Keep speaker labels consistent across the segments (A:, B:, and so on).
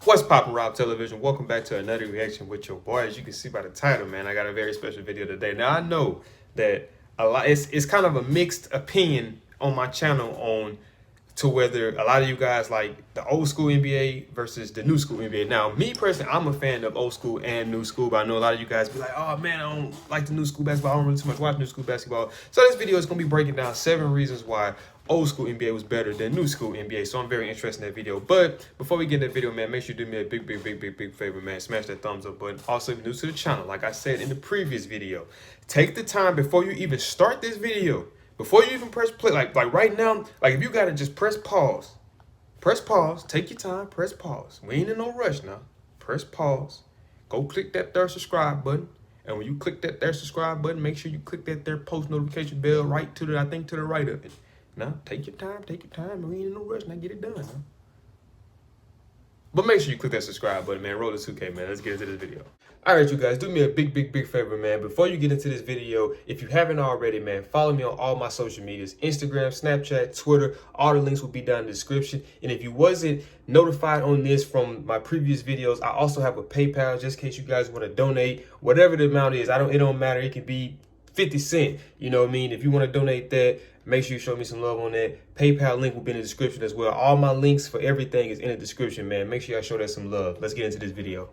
A: What's poppin', Rob Television? Welcome back to another reaction with your boy. As you can see by the title, man, I got a very special video today. Now I know that it's kind of a mixed opinion on my channel on to whether a lot of you guys like the old school NBA versus the new school NBA. Now, me personally, I'm a fan of old school and new school, but I know a lot of you guys be like, oh man, I don't like the new school basketball. I don't really too much watch new school basketball. So this video is gonna be breaking down 7 reasons why old school NBA was better than new school NBA. So I'm very interested in that video. But before we get in that video, man, make sure you do me a big favor, man. Smash that thumbs up button. Also, if you're new to the channel, like I said in the previous video, take the time before you even start this video, before you even press play, like right now, like if you gotta just press pause, take your time, press pause. We ain't in no rush now. Press pause. Go click that third subscribe button. And when you click that third subscribe button, make sure you click that third post notification bell right to the, I think to the right of it. Now, take your time. We ain't in no rush. Now, get it done. Huh? But make sure you click that subscribe button, man. Roll the 2K, man. Let's get into this video. All right, you guys, do me a big favor, man. Before you get into this video, if you haven't already, man, follow me on all my social medias, Instagram, Snapchat, Twitter. All the links will be down in the description. And if you wasn't notified on this from my previous videos, I also have a PayPal just in case you guys want to donate. Whatever the amount is, it don't matter. It could be 50 cents. You know what I mean? If you want to donate that, make sure you show me some love on that. PayPal link will be in the description as well. All my links for everything is in the description, man. Make sure y'all show that some love. Let's get into this video.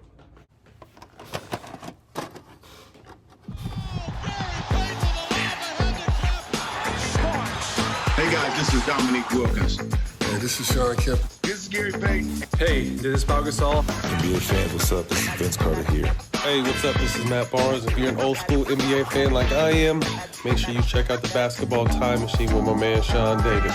B: Hey guys, this is Dominique Wilkins.
C: Hey, this is Sean Kemp.
B: This is Gary Payton.
D: Hey, this is Pau Gasol.
C: NBA fans, what's up? This is Vince Carter here.
D: Hey, what's up? This is Matt Barnes. If you're an old school NBA fan like I am, make sure you check out the Basketball Time Machine with my man Sean David.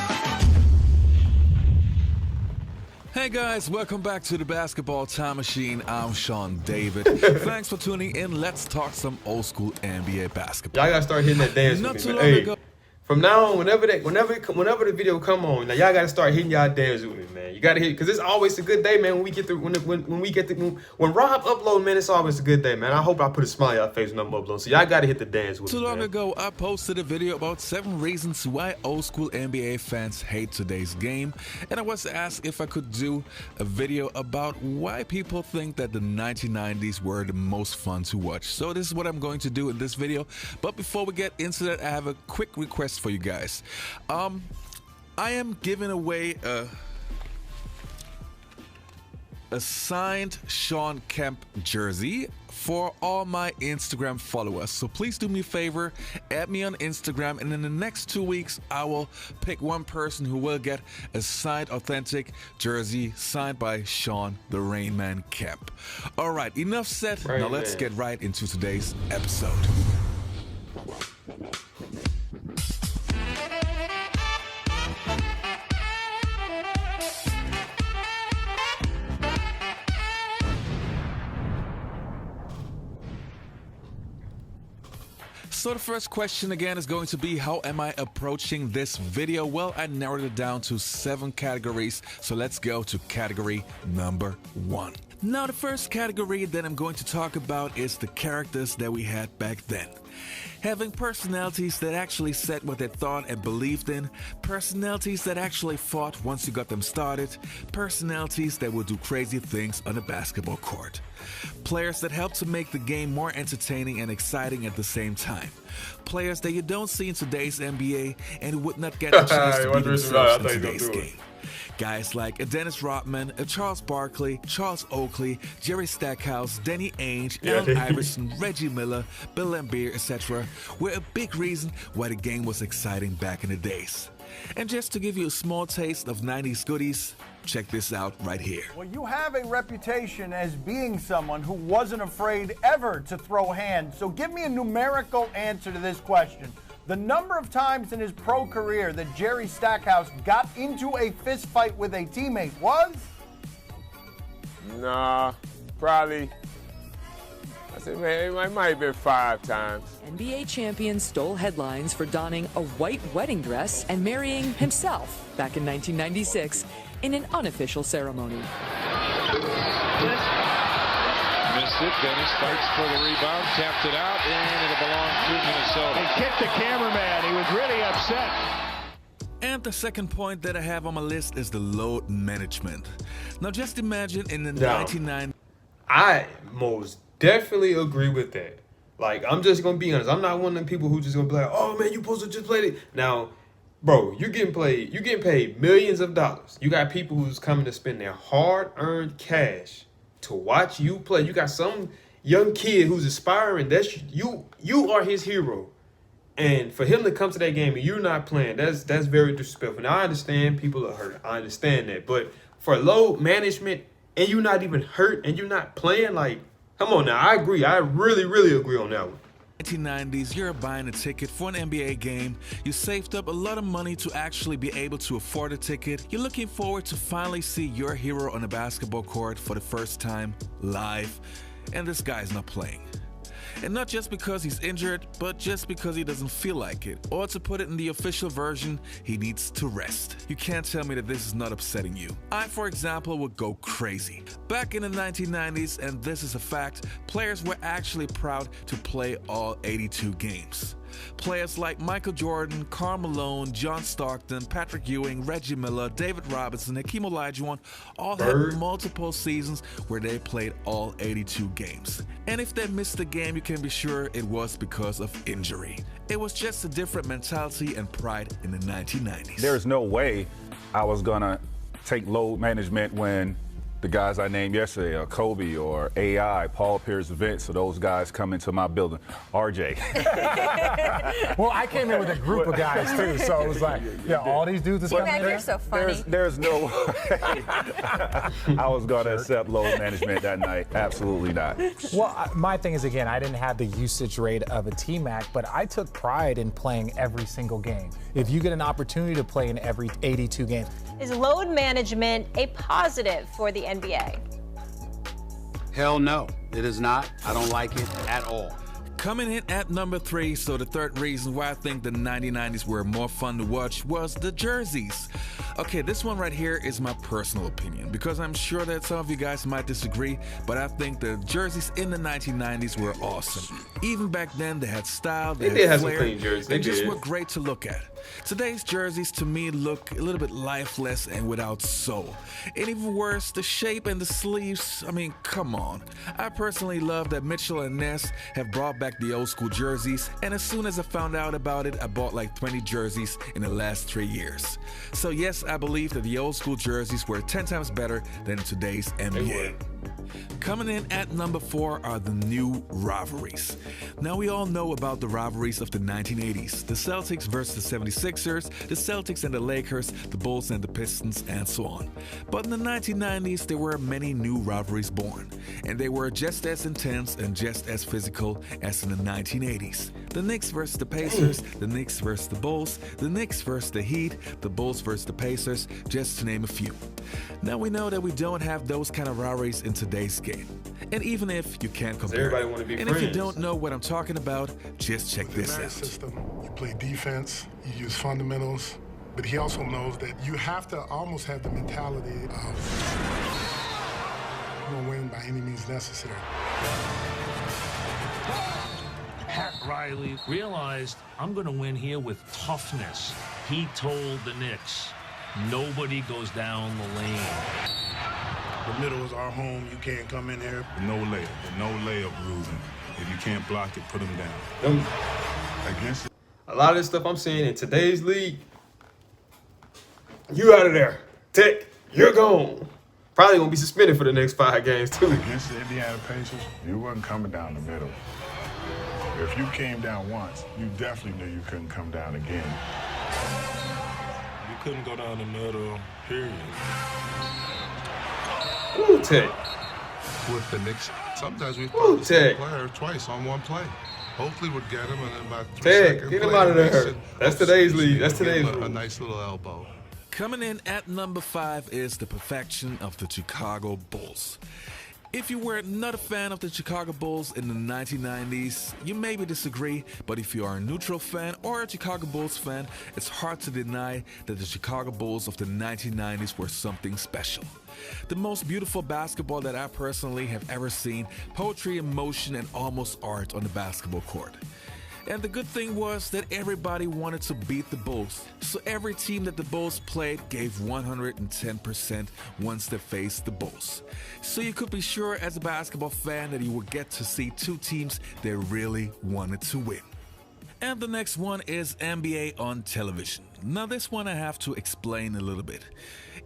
E: Hey guys, welcome back to the Basketball Time Machine. I'm Sean David. Thanks for tuning in. Let's talk some old school NBA basketball.
A: Y'all gotta start hitting that dance
E: Not
A: with
E: too
A: me,
E: long
A: man. Hey,
E: ago.
A: from now on, whenever the video come on, now y'all gotta start hitting y'all dance with me, man. You gotta hit, because it's always a good day, man. When we get when Rob upload, man, it's always a good day, man. I hope I put a smile on y'all face when I'm uploading. So y'all gotta hit the dance with me.
E: Too long
A: man.
E: ago, I posted a video about 7 reasons why old school NBA fans hate today's game, and I was asked if I could do a video about why people think that the 1990s were the most fun to watch. So this is what I'm going to do in this video. But before we get into that, I have a quick request for you guys. I am giving away a signed Sean Kemp jersey for all my Instagram followers. So please do me a favor, add me on Instagram, and in the next 2 weeks, I will pick one person who will get a signed authentic jersey signed by Sean the Rain Man Kemp. All right, enough said. Now let's get right into today's episode. So the first question again is going to be, how am I approaching this video? Well, I narrowed it down to 7 categories. So let's go to category number 1. Now the first category that I'm going to talk about is the characters that we had back then. Having personalities that actually said what they thought and believed in, personalities that actually fought once you got them started, personalities that would do crazy things on a basketball court. Players that help to make the game more entertaining and exciting at the same time. Players that you don't see in today's NBA and who would not get a chance to be themselves in today's game. Guys like Dennis Rodman, Charles Barkley, Charles Oakley, Jerry Stackhouse, Danny Ainge, Allen Iverson, Reggie Miller, Bill Laimbeer, etc. were a big reason why the game was exciting back in the days. And just to give you a small taste of 90s goodies, check this out right here.
F: Well, you have a reputation as being someone who wasn't afraid ever to throw hands. So give me a numerical answer to this question. The number of times in his pro career that Jerry Stackhouse got into a fist fight with a teammate was?
G: Nah, probably. I said, man, it might have been 5 times.
H: NBA champion stole headlines for donning a white wedding dress and marrying himself back in 1996 in an unofficial ceremony.
I: Missed it. Dennis fights for the rebound, tapped it out, and it'll belong to Minnesota.
F: He kicked the cameraman. He was really upset.
E: And the second point that I have on my list is the load management. Now just imagine in the
A: Now,
E: 1990s.
A: I most definitely agree with that. Like, I'm just gonna be honest. I'm not one of them people who just gonna be like, "Oh man, you supposed to just play it." Now, bro, you're getting paid millions of dollars. You got people who's coming to spend their hard-earned cash to watch you play. You got some young kid who's aspiring. That's you. You are his hero. And for him to come to that game and you're not playing, that's very disrespectful. Now I understand people are hurt. I understand that. But for load management and you're not even hurt and you're not playing, like, come on now. I agree. I really, really agree on that one.
E: 1990s, you're buying a ticket for an NBA game. You saved up a lot of money to actually be able to afford a ticket. You're looking forward to finally see your hero on a basketball court for the first time live. And this guy's not playing. And not just because he's injured, but just because he doesn't feel like it. Or to put it in the official version, he needs to rest. You can't tell me that this is not upsetting you. I, for example, would go crazy. Back in the 1990s, and this is a fact, players were actually proud to play all 82 games. Players like Michael Jordan, Karl Malone, John Stockton, Patrick Ewing, Reggie Miller, David Robinson, Hakeem Olajuwon all had multiple seasons where they played all 82 games. And if they missed a game, you can be sure it was because of injury. It was just a different mentality and pride in the 1990s.
J: There's no way I was gonna take load management when the guys I named yesterday, Kobe or AI, Paul Pierce, Vince, so those guys come into my building. RJ.
K: Well, I came in with a group of guys too, so it was like, yeah, all these dudes are coming in.
L: You're so funny.
J: There's no way I was going to accept load management that night. Absolutely not.
K: Well, my thing is, again, I didn't have the usage rate of a T-Mac, but I took pride in playing every single game. If you get an opportunity to play in every 82 games.
L: Is load management a positive for the NBA?
M: Hell no, it is not. I don't like it at all.
E: Coming in at number 3, so the third reason why I think the 1990s were more fun to watch was the jerseys. Okay, this one right here is my personal opinion, because I'm sure that some of you guys might disagree, but I think the jerseys in the 1990s were awesome. Even back then, they had style, they
A: did
E: had
A: have some
E: flair,
A: clean jerseys.
E: they just
A: did.
E: were great to look at. Today's jerseys to me look a little bit lifeless and without soul. And even worse, the shape and the sleeves, I mean, come on. I personally love that Mitchell and Ness have brought back the old school jerseys, and as soon as I found out about it, I bought like 20 jerseys in the last 3 years. So yes, I believe that the old school jerseys were 10 times better than today's NBA. Coming in at number 4 are the new rivalries. Now we all know about the rivalries of the 1980s. The Celtics versus the 76ers, the Celtics and the Lakers, the Bulls and the Pistons, and so on. But in the 1990s, there were many new rivalries born. And they were just as intense and just as physical as in the 1980s. The Knicks versus the Pacers, the Knicks versus the Bulls, the Knicks versus the Heat, the Bulls versus the Pacers, just to name a few. Now we know that we don't have those kind of rivalries in today's game. And even if you can't compare,
A: everybody want to be
E: and
A: friends.
E: if you don't know what I'm talking about, just check this
C: In that
E: out.
C: system, you play defense, you use fundamentals, but he also knows that you have to almost have the mentality of I'm gonna win by any means necessary.
N: Pat Riley realized, I'm going to win here with toughness. He told the Knicks, nobody goes down the lane.
B: The middle is our home. You can't come in here. No layup. No layup rules. If you can't block it, put them down. Against it.
A: A lot of this stuff I'm seeing in today's league, you out of there. Tech, you're gone. Probably gonna be suspended for the next 5 games too.
B: Against the Indiana Pacers, you wasn't coming down the middle. If you came down once, you definitely knew you couldn't come down again.
O: You couldn't go down the middle, period.
A: Ooh, Tech.
O: With the Knicks, sometimes we
A: Ooh,
O: fouled the same
A: Tech.
O: player twice on one play. Hopefully would get him, and then about 3
A: Tech,
O: seconds
A: get him
O: later,
A: out of there.
O: Mason-
A: That's today's league. That's
O: Give him
A: today's
O: a
A: rule.
O: nice little elbow.
E: Coming in at number 5 is the perfection of the Chicago Bulls. If you were not a fan of the Chicago Bulls in the 1990s, you maybe disagree, but if you are a neutral fan or a Chicago Bulls fan, it's hard to deny that the Chicago Bulls of the 1990s were something special. The most beautiful basketball that I personally have ever seen, poetry, emotion, and almost art on the basketball court. And the good thing was that everybody wanted to beat the Bulls. So every team that the Bulls played gave 110% once they faced the Bulls. So you could be sure as a basketball fan that you would get to see two teams that really wanted to win. And the next one is NBA on television. Now this one I have to explain a little bit.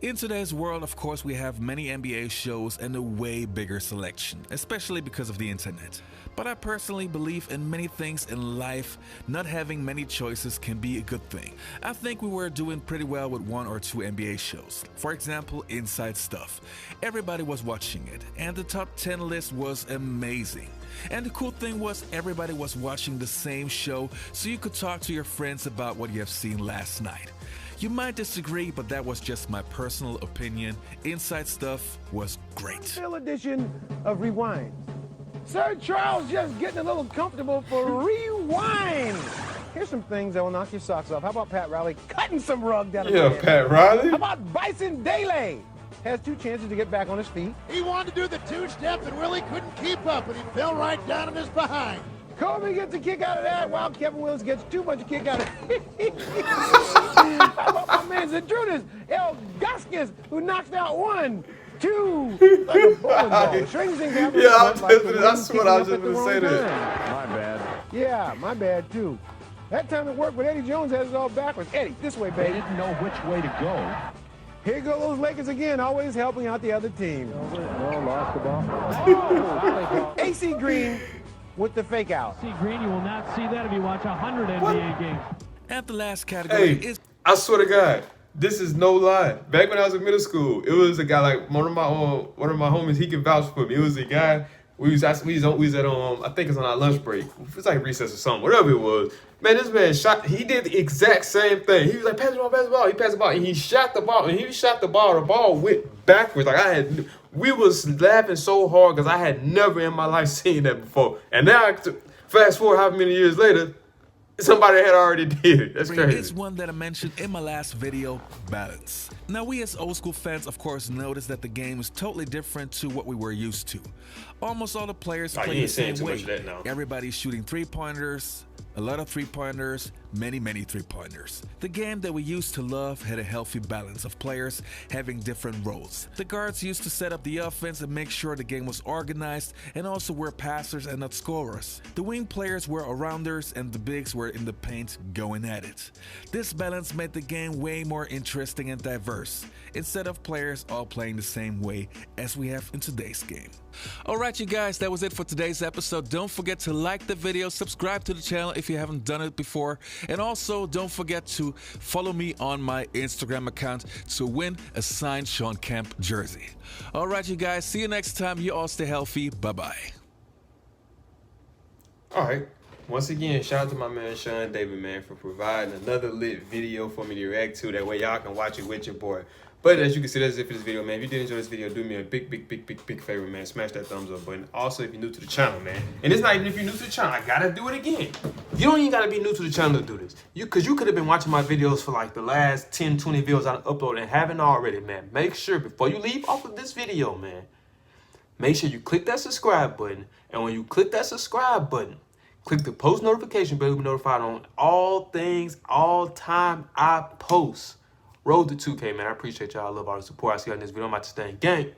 E: In today's world, of course, we have many NBA shows and a way bigger selection, especially because of the internet. But I personally believe in many things in life, not having many choices can be a good thing. I think we were doing pretty well with 1 or 2 NBA shows. For example, Inside Stuff. Everybody was watching it, and the top 10 list was amazing. And the cool thing was everybody was watching the same show, so you could talk to your friends about what you have seen last night. You might disagree, but that was just my personal opinion. Inside Stuff was great.
P: Still edition of Rewind. Sir Charles just getting a little comfortable for Rewind. Here's some things that will knock your socks off. How about Pat Riley cutting some rug down
A: Yeah, Pat Riley.
P: How about Bison Dele? Has 2 chances to get back on his feet.
Q: He wanted to do the 2-step and really couldn't keep up, and he fell right down on his behind.
P: Kobe gets a kick out of that, while Kevin Willis gets too much a kick out of it. How about my man Zadrunas El Gaskis, who knocks out 1, 2, like a bowling ball. Strings things happen.
A: Yeah, that's what I was just going to say there.
P: My bad. Yeah, my bad too. That time it worked, but Eddie Jones has it all backwards. Eddie, this way, baby.
R: They didn't know which way to go.
P: Here go those Lakers again, always helping out the other team.
R: Oh, lost the ball.
P: AC Green with the fake out.
R: AC Green, you will not see that if you watch 100 NBA games.
E: And the last category is...
A: I swear to God, this is no lie. Back when I was in middle school, it was a guy like one of my homies. He can vouch for me. It was a guy. We was at I think it's on our lunch break. It was like recess or something, whatever it was. Man, this man shot. He did the exact same thing. He was like, pass the ball. He passed the ball, and he shot the ball. And he shot the ball. The ball went backwards. Like we was laughing so hard because I had never in my life seen that before. And now, fast forward how many years later, somebody had already did it. That's crazy.
E: It's one that I mentioned in my last video, balance. Now we as old school fans of course noticed that the game is totally different to what we were used to. Almost all the players play the same way. Everybody's shooting 3-pointers, a lot of 3-pointers, many 3-pointers. The game that we used to love had a healthy balance of players having different roles. The guards used to set up the offense and make sure the game was organized, and also were passers and not scorers. The wing players were arounders and the bigs were in the paint going at it. This balance made the game way more interesting and diverse, instead of players all playing the same way as we have in today's game. Alright you guys, that was it for today's episode. Don't forget to like the video, subscribe to the channel if you haven't done it before, and also don't forget to follow me on my Instagram account to win a signed Sean Kemp jersey. Alright you guys, see you next time. You all stay healthy. Bye-bye.
A: Alright. Once again, shout out to my man Sean David, man, for providing another lit video for me to react to. That way y'all can watch it with your boy. But as you can see, that's it for this video, man. If you did enjoy this video, do me a big favor, man. Smash that thumbs up button. Also, if you're new to the channel, man. And it's not even if you're new to the channel. I gotta do it again. You don't even gotta be new to the channel to do this. Because you could have been watching my videos for like the last 10, 20 videos I uploaded and haven't already, man. Make sure before you leave off of this video, man, make sure you click that subscribe button. And when you click that subscribe button, click the post notification bell to be notified on all things, all time I post. Road to 2K, man. I appreciate y'all. I love all the support. I see y'all in this video. I'm about to stay in gang.